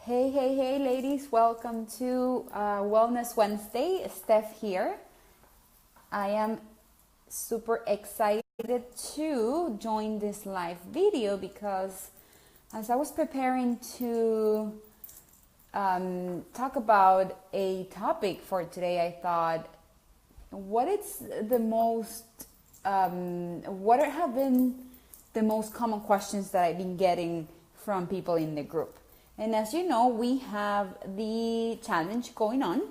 Hey, hey, hey, ladies. Welcome to Wellness Wednesday. Steph here. I am super excited to join this live video because as I was preparing to talk about a topic for today, I thought, what have been the most common questions that I've been getting from people in the group? And as you know, we have the challenge going on.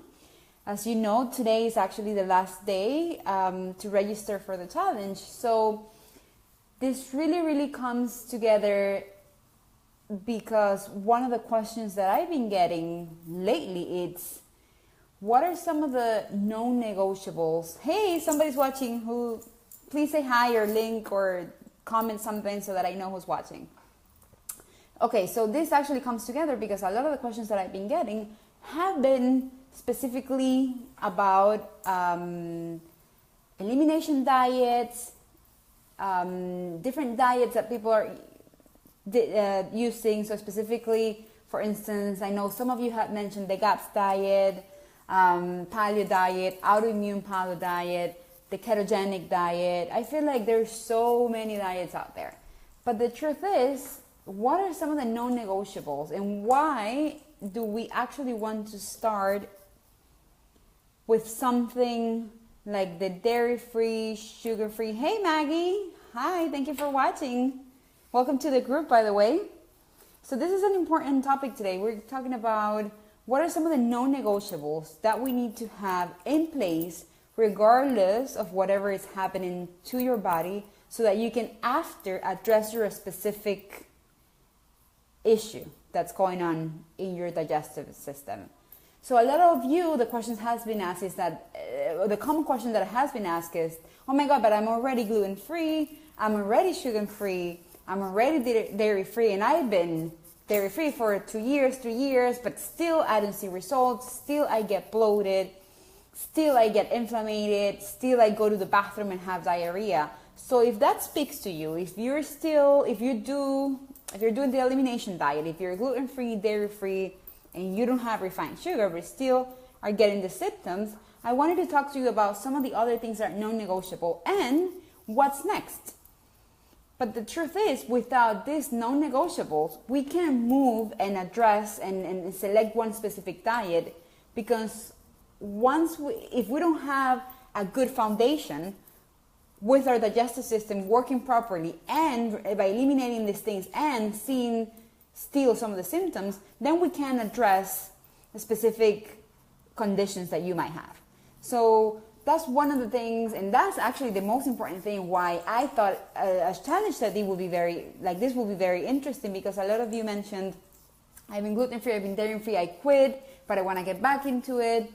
As you know, today is actually the last day to register for the challenge. So this really comes together because one of the questions that I've been getting lately is, what are some of the non-negotiables? Hey, somebody's watching who, please say hi or link or comment something so that I know who's watching. Okay, so this actually comes together because a lot of the questions that I've been getting have been specifically about elimination diets, different diets that people are using. So specifically, for instance, I know some of you have mentioned the GAPS diet, paleo diet, autoimmune paleo diet, the ketogenic diet. I feel like there's so many diets out there. But the truth is, what are some of the non-negotiables and why do we actually want to start with something like the dairy-free, sugar-free? Hey Maggie, hi, thank you for watching. Welcome to the group, by the way. So this is an important topic today. We're talking about what are some of the non-negotiables that we need to have in place regardless of whatever is happening to your body so that you can after address your specific issue that's going on in your digestive system. So a lot of you, the questions has been asked is that, the common question that has been asked is, oh my God, but I'm already gluten-free, I'm already sugar-free, I'm already dairy-free, and I've been dairy-free for 2 years, 3 years, but still I don't see results, still I get bloated, still I get inflammated, still I go to the bathroom and have diarrhea. So if that speaks to you, if you're doing the elimination diet, if you're gluten-free, dairy-free, and you don't have refined sugar, but still are getting the symptoms, I wanted to talk to you about some of the other things that are non-negotiable and what's next. But the truth is, without these non-negotiables, we can't move and address and select one specific diet because if we don't have a good foundation with our digestive system working properly and by eliminating these things and seeing still some of the symptoms, then we can address the specific conditions that you might have. So that's one of the things, and that's actually the most important thing why I thought a challenge study would be this will be very interesting, because a lot of you mentioned, I've been gluten-free, I've been dairy-free, I quit, but I want to get back into it.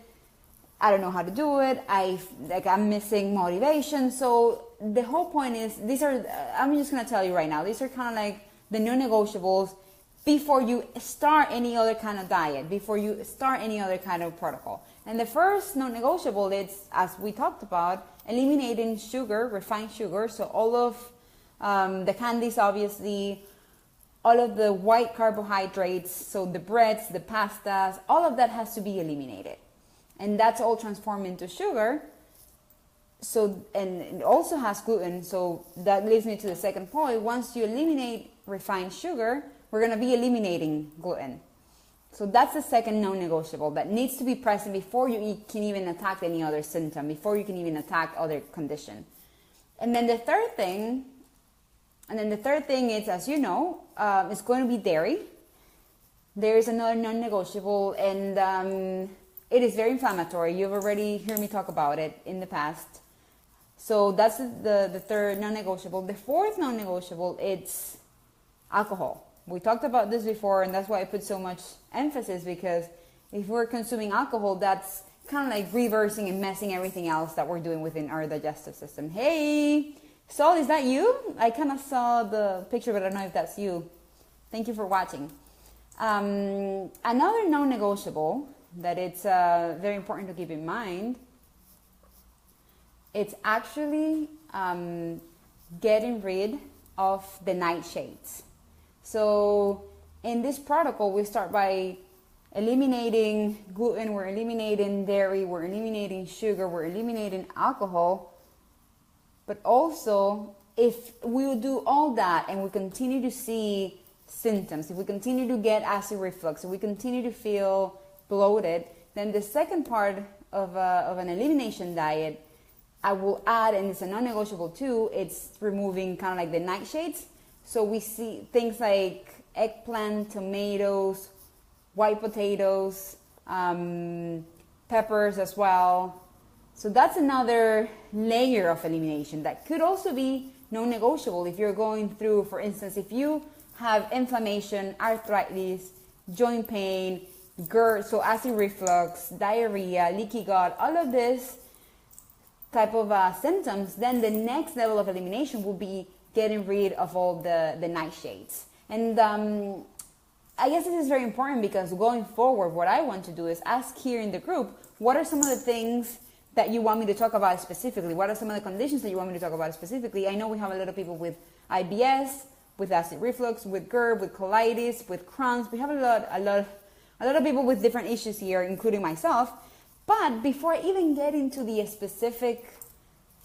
I don't know how to do it. I'm missing motivation. So the whole point is, I'm just going to tell you right now, these are kind of like the non-negotiables before you start any other kind of diet, before you start any other kind of protocol. And the first non-negotiable is, as we talked about, eliminating sugar, refined sugar. So all of the candies, obviously, all of the white carbohydrates, so the breads, the pastas, all of that has to be eliminated. And that's all transformed into sugar. So, and it also has gluten. So that leads me to the second point. Once you eliminate refined sugar, we're going to be eliminating gluten. So that's the second non-negotiable that needs to be present before you can even attack any other symptom, before you can even attack other condition. And then the third thing is, as you know, it's going to be dairy. There is another non-negotiable, and it is very inflammatory. You've already heard me talk about it in the past. So that's the third non-negotiable. The fourth non-negotiable, it's alcohol. We talked about this before, and that's why I put so much emphasis, because if we're consuming alcohol, that's kind of like reversing and messing everything else that we're doing within our digestive system. Hey, Sol, is that you? I kind of saw the picture, but I don't know if that's you. Thank you for watching. Another non-negotiable that it's very important to keep in mind, it's actually getting rid of the nightshades. So in this protocol, we start by eliminating gluten, we're eliminating dairy, we're eliminating sugar, we're eliminating alcohol. But also, if we do all that and we continue to see symptoms, if we continue to get acid reflux, if we continue to feel bloated, then the second part of an elimination diet, I will add, and it's a non-negotiable too, it's removing kind of like the nightshades. So we see things like eggplant, tomatoes, white potatoes, peppers as well. So that's another layer of elimination that could also be non-negotiable if you're going through, for instance, if you have inflammation, arthritis, joint pain, GERD, so acid reflux, diarrhea, leaky gut, all of this type of symptoms, then the next level of elimination will be getting rid of all the nightshades. And I guess this is very important because going forward, what I want to do is ask here in the group, what are some of the things that you want me to talk about specifically? What are some of the conditions that you want me to talk about specifically? I know we have a lot of people with IBS, with acid reflux, with GERD, with colitis, with Crohn's. We have a lot of people with different issues here, including myself. But before I even get into the specific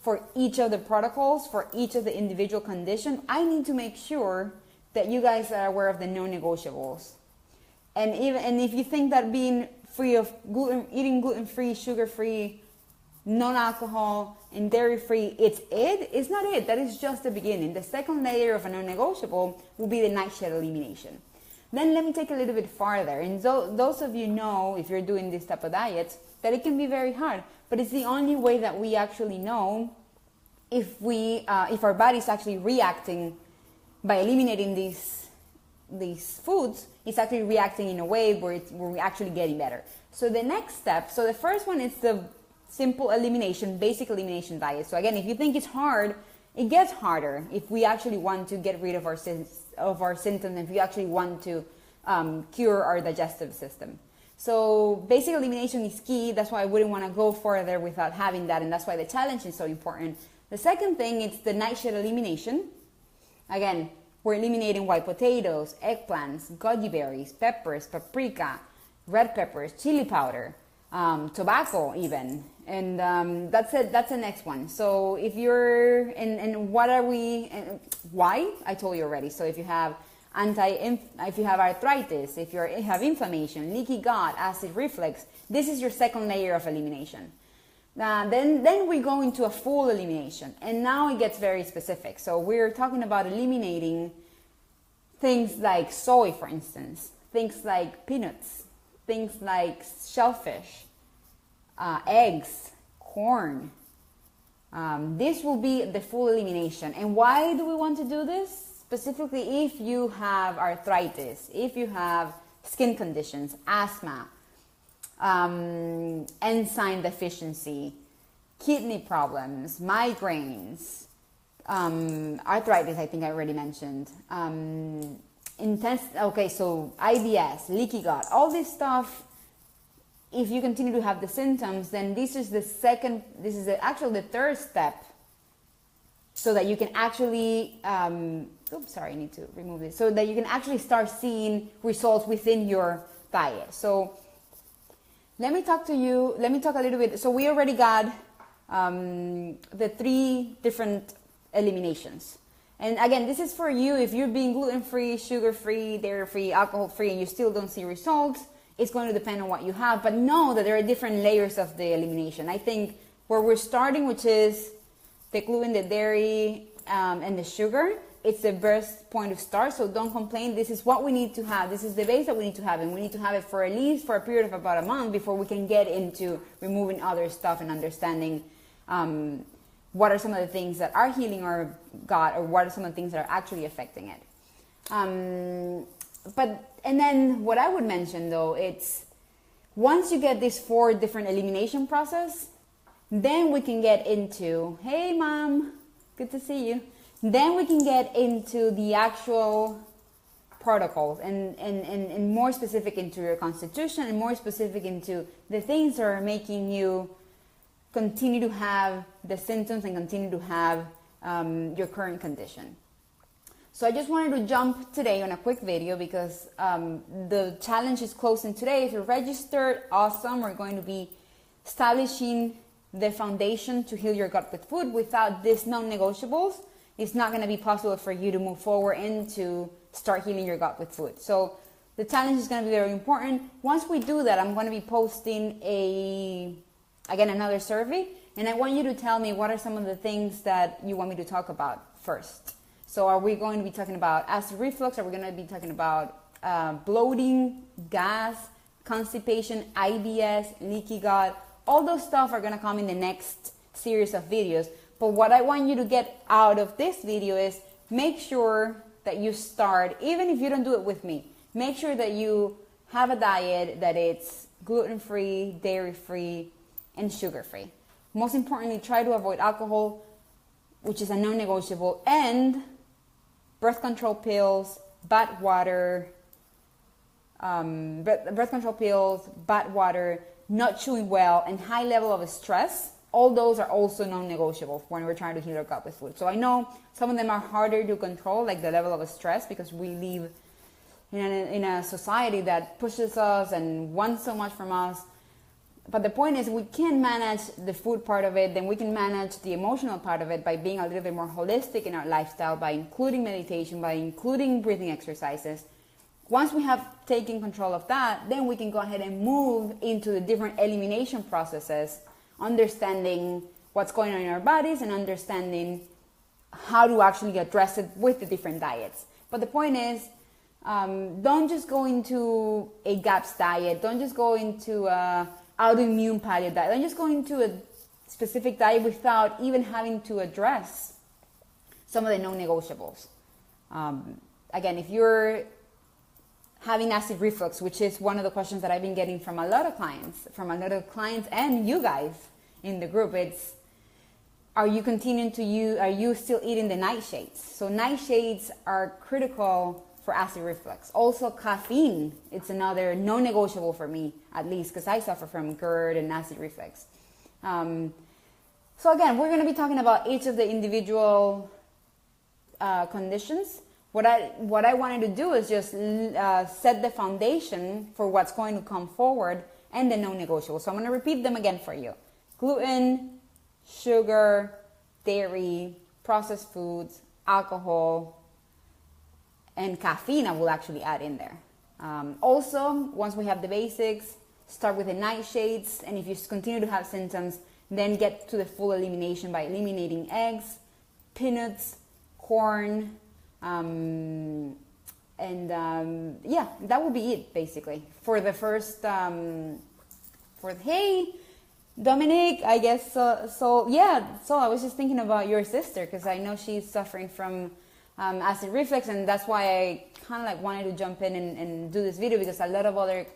for each of the protocols, for each of the individual condition, I need to make sure that you guys are aware of the non-negotiables. And if you think that being free of gluten, eating gluten-free, sugar-free, non-alcohol, and dairy-free, it's not it. That is just the beginning. The second layer of a non-negotiable will be the nightshade elimination. Then let me take a little bit farther. And those of you know, if you're doing this type of diets, that it can be very hard. But it's the only way that we actually know if our body's actually reacting by eliminating these foods. It's actually reacting in a way where we're actually getting better. So the next step, so the first one is the simple elimination, basic elimination diet. So again, if you think it's hard, it gets harder if we actually want to get rid of our symptoms, if we actually want to cure our digestive system. So basic elimination is key. That's why I wouldn't want to go further without having that, and that's why the challenge is so important. The second thing is the nightshade elimination. Again, we're eliminating white potatoes, eggplants, goji berries, peppers, paprika, red peppers, chili powder, tobacco even. And that's it. That's the next one. So if you're, and what are we, and why? I told you already. So if you have if you have arthritis, if you have inflammation, leaky gut, acid reflux, this is your second layer of elimination. Then we go into a full elimination, and now it gets very specific. So we're talking about eliminating things like soy, for instance, things like peanuts, things like shellfish, eggs, corn. This will be the full elimination. And why do we want to do this? Specifically, if you have arthritis, if you have skin conditions, asthma, enzyme deficiency, kidney problems, migraines, arthritis, I think I already mentioned, so IBS, leaky gut, all this stuff. If you continue to have the symptoms, then this is the third step, so that you can actually, I need to remove this, so that you can actually start seeing results within your diet. So let me talk a little bit. So we already got the 3 different eliminations. And again, this is for you if you're being gluten-free, sugar-free, dairy-free, alcohol-free, and you still don't see results. It's going to depend on what you have, but know that there are different layers of the elimination. I think where we're starting, which is the gluten, the dairy, and the sugar, it's the best point of start. So don't complain. This is what we need to have. This is the base that we need to have, and we need to have it for at least for a period of about a month before we can get into removing other stuff and understanding what are some of the things that are healing our gut, or what are some of the things that are actually affecting it. And then what I would mention though, it's once you get these 4 different elimination process, then we can get into, hey mom, good to see you. Then we can get into the actual protocols and more specific into your constitution, and more specific into the things that are making you continue to have the symptoms and continue to have your current condition. So I just wanted to jump today on a quick video because the challenge is closing today. If you're registered, awesome. We're going to be establishing the foundation to heal your gut with food. Without these non-negotiables, it's not going to be possible for you to move forward and to start healing your gut with food. So the challenge is going to be very important. Once we do that, I'm going to be posting another survey, and I want you to tell me what are some of the things that you want me to talk about first. So are we going to be talking about acid reflux? Are we going to be talking about bloating, gas, constipation, IBS, leaky gut? All those stuff are going to come in the next series of videos. But what I want you to get out of this video is make sure that you start, even if you don't do it with me, make sure that you have a diet that it's gluten-free, dairy-free, and sugar-free. Most importantly, try to avoid alcohol, which is a non-negotiable, and birth control pills, bad water, not chewing well, and high level of stress. All those are also non-negotiable when we're trying to heal our gut with food. So I know some of them are harder to control, like the level of stress, because we live in a society that pushes us and wants so much from us. But the point is, we can manage the food part of it, then we can manage the emotional part of it by being a little bit more holistic in our lifestyle, by including meditation, by including breathing exercises. Once we have taken control of that, then we can go ahead and move into the different elimination processes, understanding what's going on in our bodies and understanding how to actually address it with the different diets. But the point is, don't just go into a GAPS diet, don't just go into autoimmune paleo diet, don't just go into a specific diet without even having to address some of the non-negotiables. Again, if you're having acid reflux, which is one of the questions that I've been getting from a lot of clients and you guys in the group, it's, are you still eating the nightshades? So nightshades are critical for acid reflux. Also caffeine, it's another non-negotiable for me, at least, because I suffer from GERD and acid reflux. So again, we're going to be talking about each of the individual conditions. What I wanted to do is just set the foundation for what's going to come forward and the non-negotiable. So I'm going to repeat them again for you. Gluten, sugar, dairy, processed foods, alcohol, and caffeine I will actually add in there. Also, once we have the basics, start with the nightshades, and if you continue to have symptoms, then get to the full elimination by eliminating eggs, peanuts, corn, yeah, that will be it basically for the first. Hey, Dominic, I guess so. Yeah, so I was just thinking about your sister because I know she's suffering from acid reflux, and that's why I kind of like wanted to jump in and do this video, because a lot of other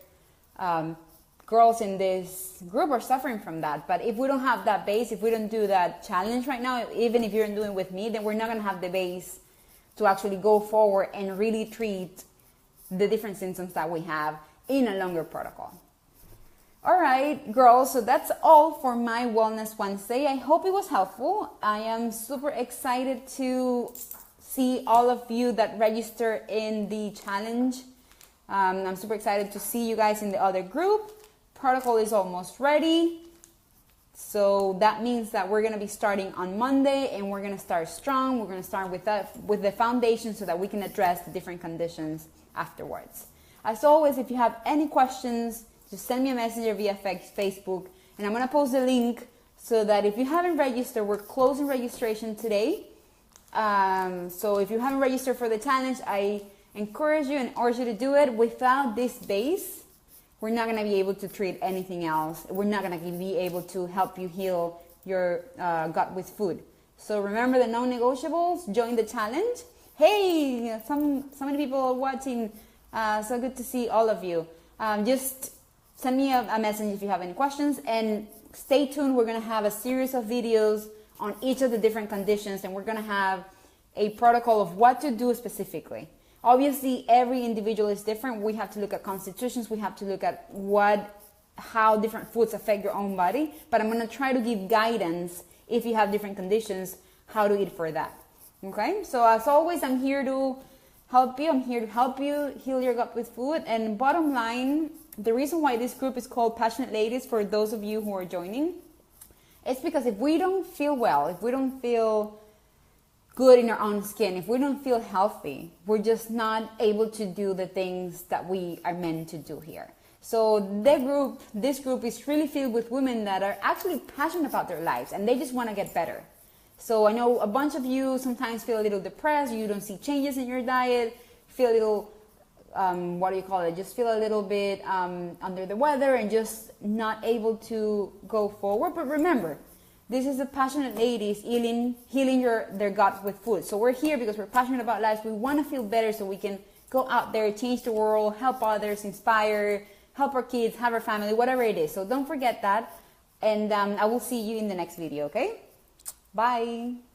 girls in this group are suffering from that. But if we don't have that base, if we don't do that challenge right now, even if you're doing it with me, then we're not going to have the base to actually go forward and really treat the different symptoms that we have in a longer protocol. All right, girls, so that's all for my Wellness Wednesday. I hope it was helpful. I am super excited to see all of you that register in the challenge. I'm super excited to see you guys in the other group. Protocol is almost ready. So that means that we're going to be starting on Monday, and we're going to start strong. We're going to start with the foundation so that we can address the different conditions afterwards. As always, if you have any questions, just send me a messenger via Facebook, and I'm going to post the link so that if you haven't registered, we're closing registration today. So if you haven't registered for the challenge, I encourage you and urge you to do it. Without this base, we're not going to be able to treat anything else. We're not going to be able to help you heal your gut with food. So remember the non-negotiables. Join the challenge. Hey, so many people are watching. So good to see all of you. Just send me a message if you have any questions, and stay tuned. We're going to have a series of videos on each of the different conditions, and we're going to have a protocol of what to do specifically. Obviously, every individual is different. We have to look at constitutions. We have to look at how different foods affect your own body. But I'm going to try to give guidance if you have different conditions, how to eat for that. Okay, so as always, I'm here to help you. I'm here to help you heal your gut with food. And bottom line, the reason why this group is called Passionate Ladies, for those of you who are joining, it's because if we don't feel well, if we don't feel good in our own skin, if we don't feel healthy, we're just not able to do the things that we are meant to do here. So this group is really filled with women that are actually passionate about their lives and they just want to get better. So I know a bunch of you sometimes feel a little depressed, you don't see changes in your diet, feel a little, just feel a little bit under the weather and just not able to go forward. But remember, this is the Passionate Ladies healing their gut with food. So we're here because we're passionate about life. We want to feel better so we can go out there, change the world, help others, inspire, help our kids, have our family, whatever it is. So don't forget that. And I will see you in the next video, okay? Bye.